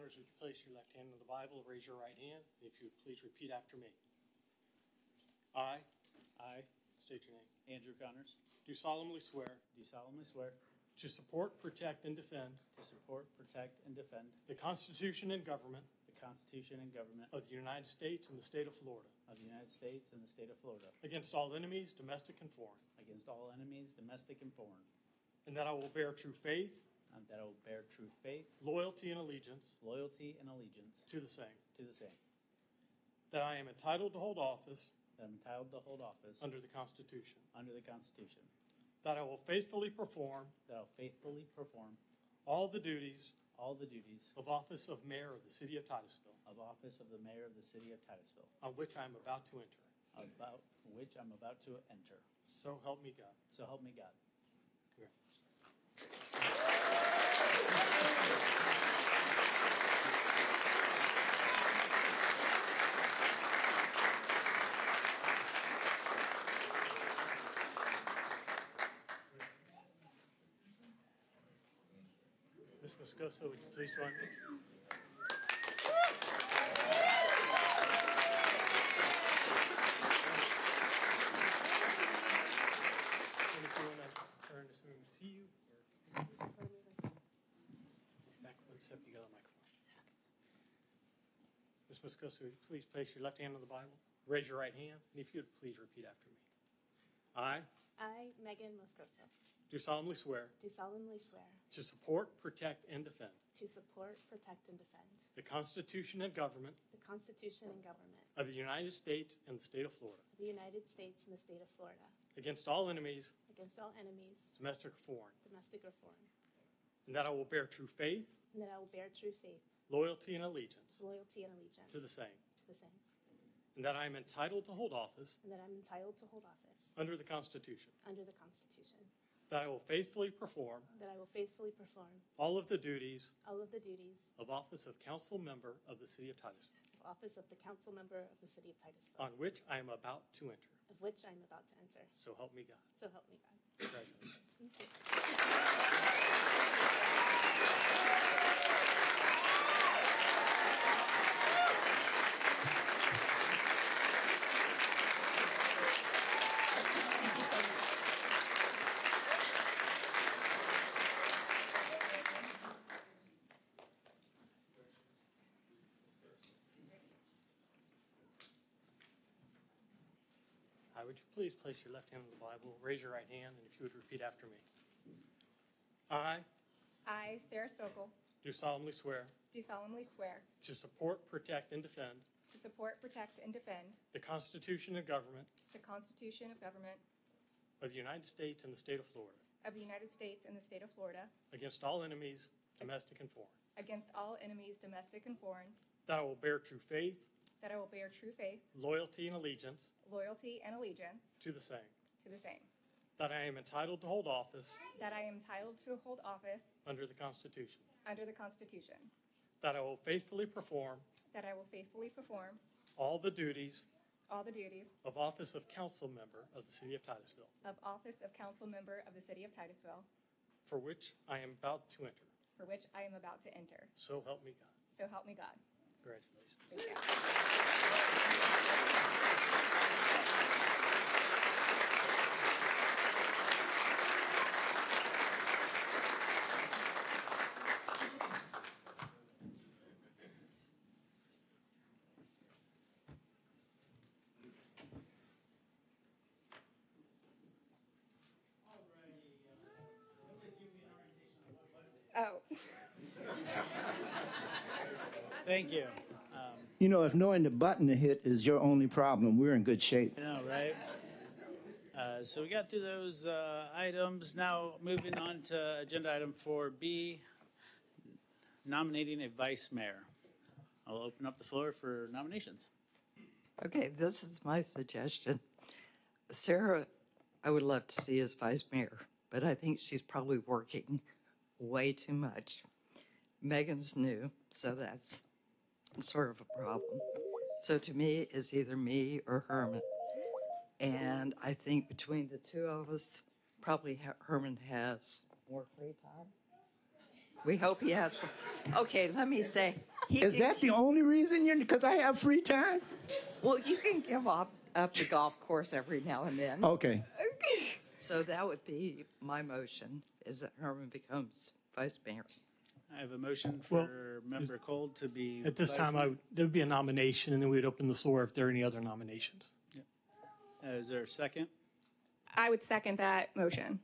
Connors, would you place your left hand on the Bible, raise your right hand, and if you would please repeat after me. I state your name. Andrew Connors. Do solemnly swear Do solemnly swear to support, protect, and defend to support, protect, and defend the Constitution and government the Constitution and government of the United States and the state of Florida of the United States and the state of Florida against all enemies, domestic and foreign, against all enemies, domestic and foreign, and that I will bear true faith, and that I will bear true faith, loyalty, and allegiance loyalty, and allegiance to the same, to the same, that I am entitled to hold office that I'm entitled to hold office under the Constitution, under the Constitution, that I will faithfully perform that I will faithfully perform all the duties all the duties of office of mayor of the city of Titusville, of office of the mayor of the city of Titusville, on which I am about to enter. about which I'm about to enter. So help me God. So help me God. Congratulations. Ms. Moscoso, would you please join me? And if you want to turn to someone to see you, or back one step, you got a microphone. Ms. Moscoso, would you please place your left hand on the Bible, raise your right hand, and if you would please repeat after me. I, Megan Moscoso, Do solemnly swear do solemnly swear to support, protect, and defend to support, protect, and defend the Constitution and government the Constitution and government of the United States and the state of Florida of the United States and the state of Florida against all enemies, against all enemies, domestic or foreign, domestic or foreign, and that I will bear true faith, and that I will bear true faith, loyalty, and allegiance loyalty, and allegiance to the same, to the same, and that I am entitled to hold office and that I'm entitled to hold office under the Constitution, under the Constitution, that I will faithfully perform that I will faithfully perform all of the duties all of the duties of office of council member of the city of Titusville, of office of the council member of the city of Titusville, on which I am about to enter. of which I am about to enter. So help me God. So help me God. Congratulations. Thank you. Would you please place your left hand on the Bible, raise your right hand, and if you would repeat after me. I Sarah Stokel, do solemnly swear do solemnly swear to support, protect, and defend to support, protect, and defend the Constitution and government the Constitution of government of the United States and the state of Florida of the United States and the state of Florida against all enemies, domestic and foreign, against all enemies, domestic and foreign, that I will bear true faith, that I will bear true faith, loyalty, and allegiance loyalty, and allegiance to the same, to the same, that I am entitled to hold office that I am entitled to hold office under the Constitution, under the Constitution, that I will faithfully perform that I will faithfully perform all the duties all the duties of office of council member of the city of Titusville, of office of council member of the city of Titusville, for which I am about to enter. for which I am about to enter. So help me God. So help me God. Congratulations. Thank you. Oh. Thank you. You know, if knowing the button to hit is your only problem, we're in good shape. I know, right? So we got through those items. Now moving on to agenda item 4B, nominating a vice mayor. I'll open up the floor for nominations. Okay, this is my suggestion. Sarah, I would love to see as vice mayor, but I think she's probably working way too much. Megan's new, so that's sort of a problem. So to me, it's either me or Herman. And I think between the two of us, probably Herman has more free time. We hope he has. Okay, let me say, Is that the only reason you're, because I have free time? Well, you can give up the golf course every now and then. Okay. So that would be my motion, is that Herman becomes vice mayor. I have a motion Well, for Member Cole to be. At this vice time, mayor. there would be a nomination, and then we'd open the floor if there are any other nominations. Is there a second? I would second that motion,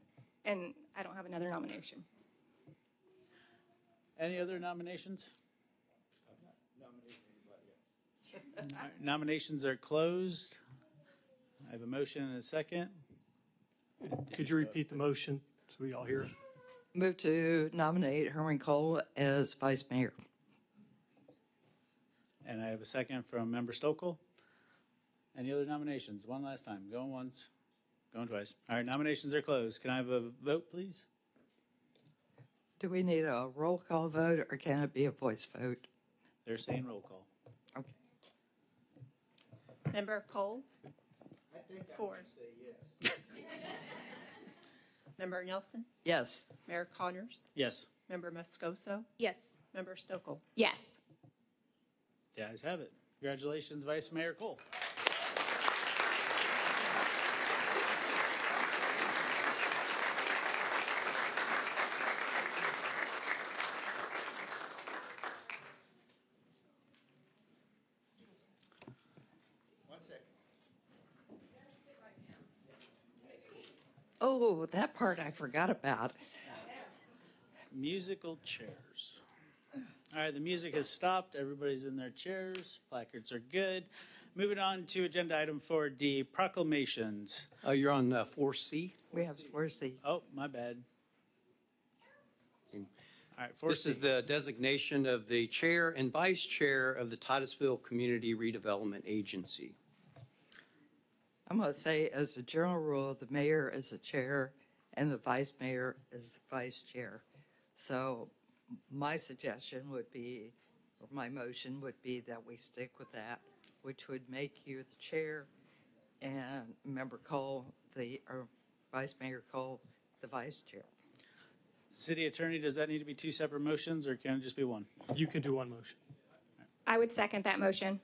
and I don't have another nomination. Any other nominations? All right, nominations are closed. I have a motion and a second. Could you repeat the motion so we all hear it? Move to nominate Herman Cole as vice mayor. And I have a second from Member Stokel. Any other nominations? One last time. Going once, going twice. All right, nominations are closed. Can I have a vote, please? Do we need a roll call vote or can it be a voice vote? They're saying roll call. Okay. Member Cole? 4. Member Nelson? Yes. Mayor Connors? Yes. Member Moscoso? Yes. Member Stokel? Yes. The ayes have it. Congratulations, Vice Mayor Cole. Oh, that part I forgot about. Musical chairs. All right, the music has stopped. Everybody's in their chairs. Placards are good. Moving on to agenda item 4D, proclamations. You're on 4C. We have 4C. Oh, my bad. All right, 4C. This is the designation of the chair and vice chair of the Titusville Community Redevelopment Agency. I'm going to say, as a general rule, the mayor is the chair and the vice mayor is the vice chair. So my suggestion would be, or my motion would be that we stick with that, which would make you the chair and Member Cole, or Vice Mayor Cole, the vice chair. City Attorney, does that need to be two separate motions or can it just be one? You can do one motion. I would second that motion.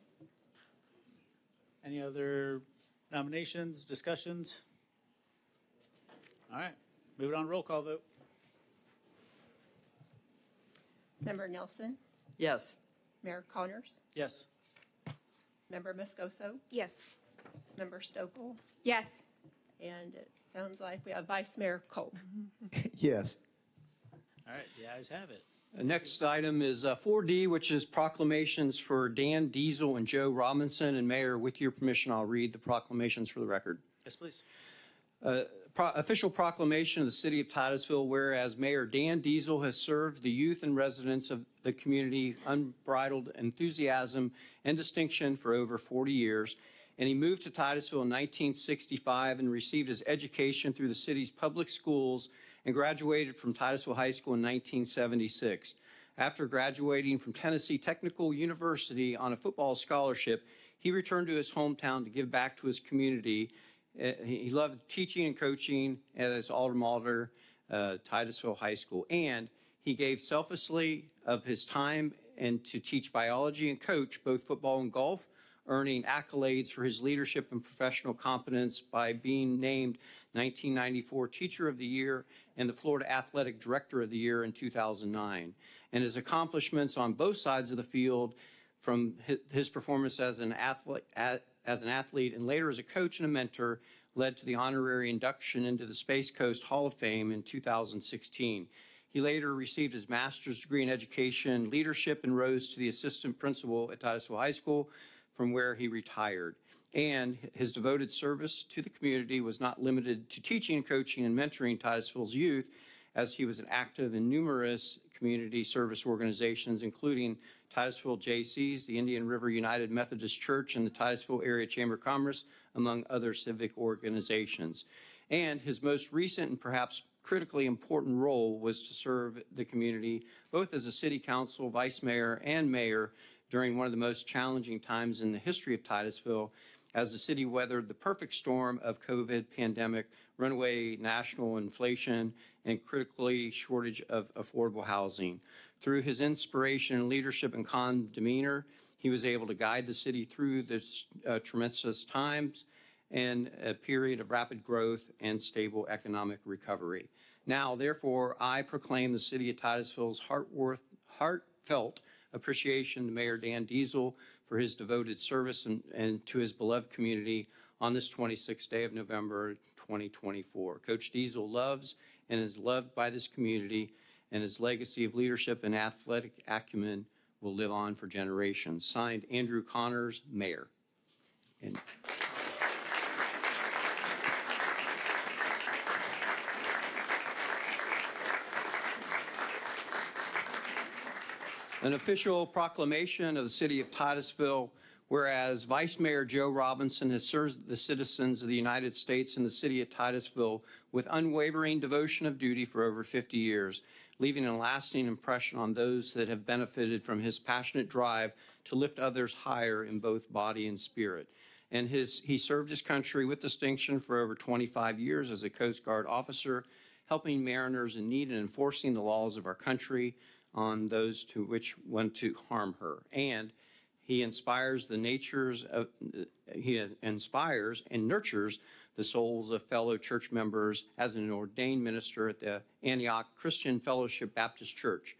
Any other nominations, discussions? All right, moving on, roll call vote. Member Nelson? Yes. Mayor Connors? Yes. Member Moscoso? Yes. Member Stokel? Yes. And it sounds like we have Vice Mayor Cole. Yes. All right, the ayes have it. The next item is 4D, which is proclamations for Dan Diesel and Joe Robinson. And Mayor, with your permission, I'll read the proclamations for the record. Yes, please. Official proclamation of the City of Titusville, whereas Mayor Dan Diesel has served the youth and residents of the community unbridled enthusiasm and distinction for over 40 years, and he moved to Titusville in 1965 and received his education through the city's public schools and graduated from Titusville High School in 1976. After graduating from Tennessee Technical University on a football scholarship, he returned to his hometown to give back to his community. He loved teaching and coaching at his alma mater, Titusville High School, and he gave selflessly of his time and to teach biology and coach both football and golf, earning accolades for his leadership and professional competence by being named 1994 Teacher of the Year and the Florida Athletic Director of the Year in 2009. And his accomplishments on both sides of the field, from his performance as an athlete and later as a coach and a mentor, led to the honorary induction into the Space Coast Hall of Fame in 2016. He later received his master's degree in education leadership and rose to the assistant principal at Titusville High School, from where he retired. And his devoted service to the community was not limited to teaching, coaching, and mentoring Titusville's youth, as he was active in numerous community service organizations, including Titusville JCs, the Indian River United Methodist Church, and the Titusville Area Chamber of Commerce, among other civic organizations. And his most recent and perhaps critically important role was to serve the community both as a city council, vice mayor, and mayor during one of the most challenging times in the history of Titusville, as the city weathered the perfect storm of COVID pandemic, runaway national inflation, and critically shortage of affordable housing. Through his inspiration, leadership, and calm demeanor, he was able to guide the city through this tremendous times and a period of rapid growth and stable economic recovery. Now, therefore, I proclaim the city of Titusville's heartfelt appreciation to Mayor Dan Diesel for his devoted service and to his beloved community on this 26th day of November 2024. Coach Diesel loves and is loved by this community, and his legacy of leadership and athletic acumen will live on for generations. Signed, Andrew Connors, Mayor. And an official proclamation of the City of Titusville, whereas Vice Mayor Joe Robinson has served the citizens of the United States and the City of Titusville with unwavering devotion of duty for over 50 years, leaving a lasting impression on those that have benefited from his passionate drive to lift others higher in both body and spirit. And he served his country with distinction for over 25 years as a Coast Guard officer, helping mariners in need and enforcing the laws of our country on those to which want to harm her. And he inspires and nurtures the souls of fellow church members as an ordained minister at the Antioch Christian Fellowship Baptist Church.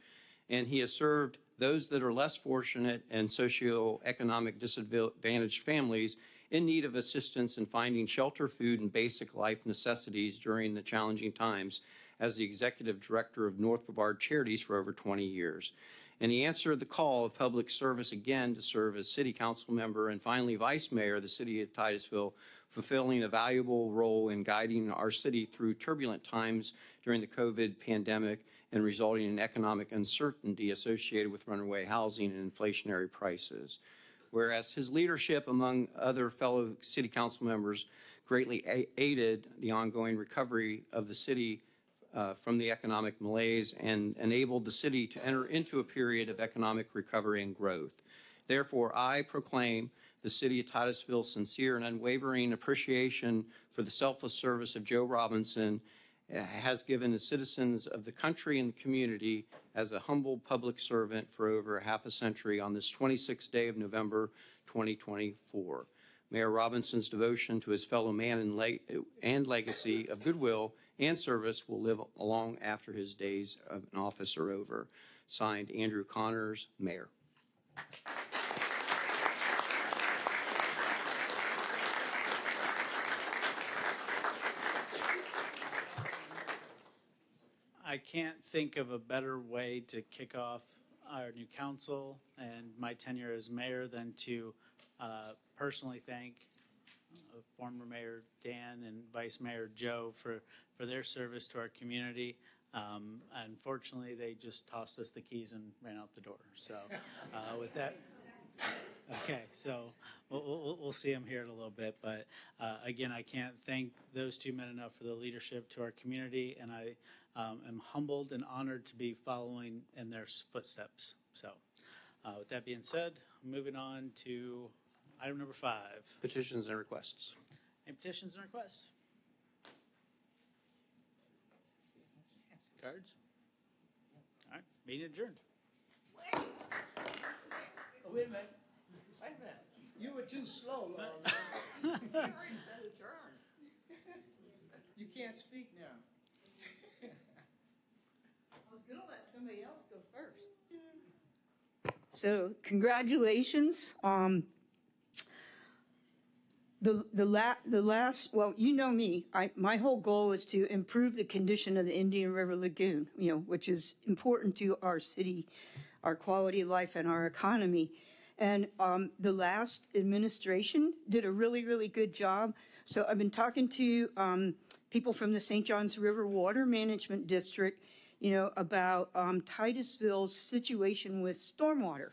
And he has served those that are less fortunate and socioeconomic disadvantaged families in need of assistance in finding shelter, food, and basic life necessities during the challenging times as the executive director of North Brevard Charities for over 20 years. And he answered the call of public service again to serve as city council member and finally vice mayor of the city of Titusville, fulfilling a valuable role in guiding our city through turbulent times during the COVID pandemic and resulting in economic uncertainty associated with runaway housing and inflationary prices. Whereas his leadership among other fellow city council members greatly aided the ongoing recovery of the city from the economic malaise and enabled the city to enter into a period of economic recovery and growth. Therefore, I proclaim the city of Titusville's sincere and unwavering appreciation for the selfless service of Joe Robinson has given the citizens of the country and the community as a humble public servant for over half a century on this 26th day of November 2024. Mayor Robinson's devotion to his fellow man and legacy of goodwill and service will live long after his days of office are over. Signed, Andrew Connors, Mayor. I can't think of a better way to kick off our new council and my tenure as mayor than to personally thank former Mayor Dan and Vice Mayor Joe for their service to our community. Unfortunately, they just tossed us the keys and ran out the door. So with that, okay, so we'll see them here in a little bit. But again, I can't thank those two men enough for the leadership to our community, and I am humbled and honored to be following in their footsteps. So with that being said, moving on to item number 5. Petitions and requests. Any petitions and requests? Cards? All right, meeting adjourned. Wait a minute. Wait a minute. You were too slow, Laura. You can't speak now. I was going to let somebody else go first. So, congratulations. The last, well, you know me. My whole goal is to improve the condition of the Indian River Lagoon, which is important to our city, our quality of life, and our economy. And the last administration did a really, really good job. So I've been talking to people from the St. Johns River Water Management District, about Titusville's situation with stormwater.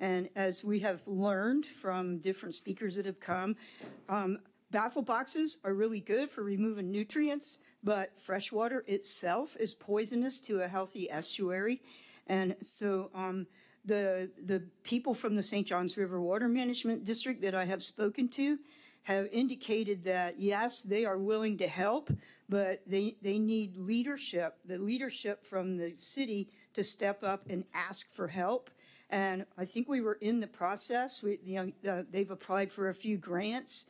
And as we have learned from different speakers that have come, baffle boxes are really good for removing nutrients, but freshwater itself is poisonous to a healthy estuary. And so the people from the St. Johns River Water Management District that I have spoken to have indicated that, yes, they are willing to help, but they need leadership, the leadership from the city to step up and ask for help. And I think we were in the process. They've applied for a few grants,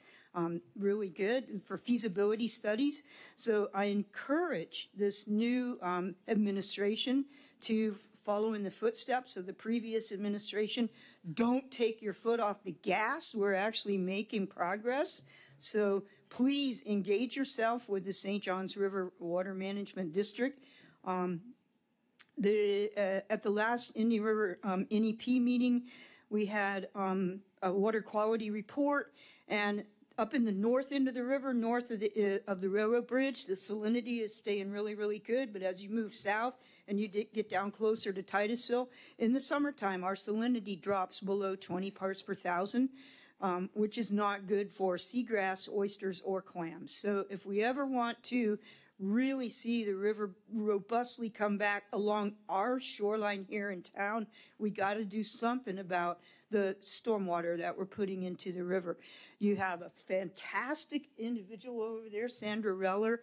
really good, for feasibility studies. So I encourage this new administration to follow in the footsteps of the previous administration. Don't take your foot off the gas. We're actually making progress. So please engage yourself with the St. Johns River Water Management District. At the last Indian River NEP meeting, we had a water quality report, and up in the north end of the river, north of the railroad bridge, the salinity is staying really, really good. But as you move south and you get down closer to Titusville, in the summertime, our salinity drops below 20 parts per thousand, which is not good for seagrass, oysters, or clams. So if we ever want to really see the river robustly come back along our shoreline here in town, we got to do something about the stormwater that we're putting into the river. You have a fantastic individual over there, Sandra Reller.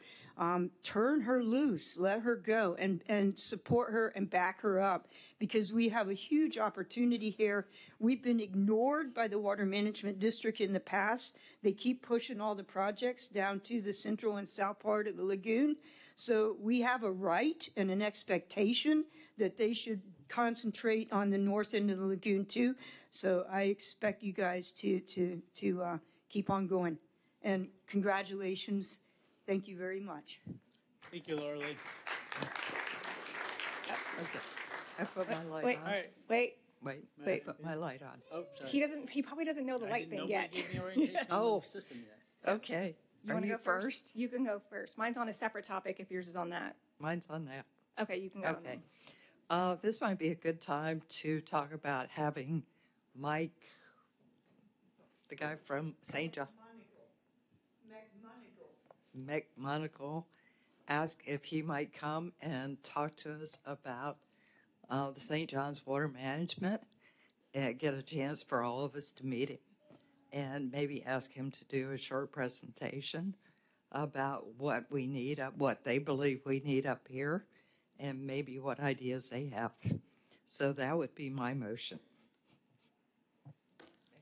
Turn her loose, let her go, and support her and back her up, because we have a huge opportunity here. We've been ignored by the Water Management District in the past. They keep pushing all the projects down to the central and south part of the lagoon. So we have a right and an expectation that they should concentrate on the north end of the lagoon too. So I expect you guys to keep on going. And congratulations. Thank you very much. Thank you, Laura Lee. Okay. I put my light Wait, on. All right. wait. Wait, Wait. I put my light on. Oh, sorry. He probably doesn't know the I light didn't thing know yet. Nobody gave me orientation Oh. on the system yet. Okay. You Are want to you go first? You can go first. Mine's on a separate topic if yours is on that. Mine's on that. Okay, you can go. Okay. This might be a good time to talk about having Mike, the guy from St. John. McMonagle, ask if he might come and talk to us about the St. John's water management and get a chance for all of us to meet him and maybe ask him to do a short presentation about what we need, what they believe we need up here, and maybe what ideas they have. So that would be my motion. I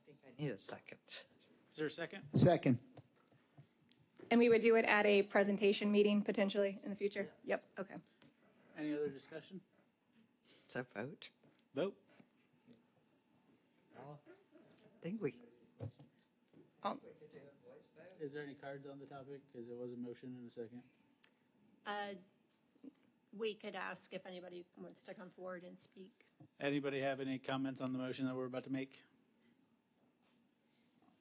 think I need a second. Is there a second? Second. And we would do it at a presentation meeting potentially in the future? Yep, okay. Any other discussion? So vote. Vote. I think we. Is there any cards on the topic? Because there was a motion and a second. We could ask if anybody wants to come forward and speak. Anybody have any comments on the motion that we're about to make?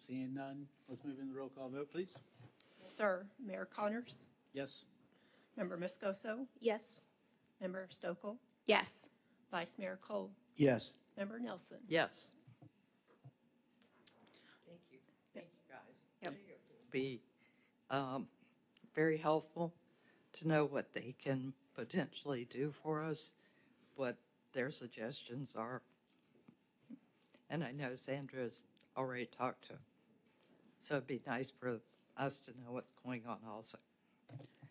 Seeing none, let's move in the roll call vote, please. Sir, Mayor Connors, Yes. Member Moscoso, Yes. Member Stokel, Yes. Vice Mayor Cole, Yes. Member Nelson. Yes. Thank you. Thank you, guys. Yep. It would be very helpful to know what they can potentially do for us, what their suggestions are. And I know Sandra's already talked to them. So it'd be nice for us to know what's going on also.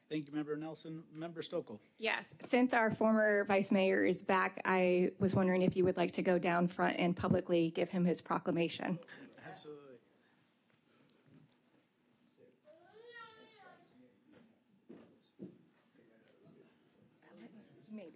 Thank you, Member Nelson. Member Stokel. Yes. Since our former vice mayor is back, I was wondering if you would like to go down front and publicly give him his proclamation. Absolutely. Maybe.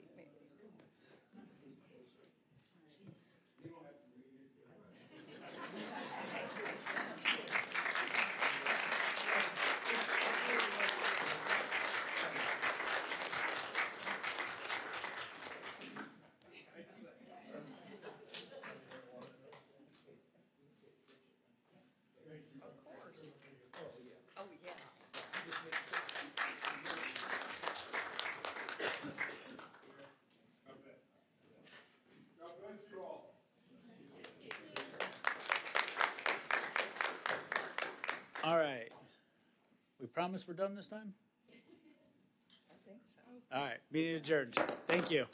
Oh, yeah. All right. We promise we're done this time? I think so. All right. Meeting adjourned. Thank you.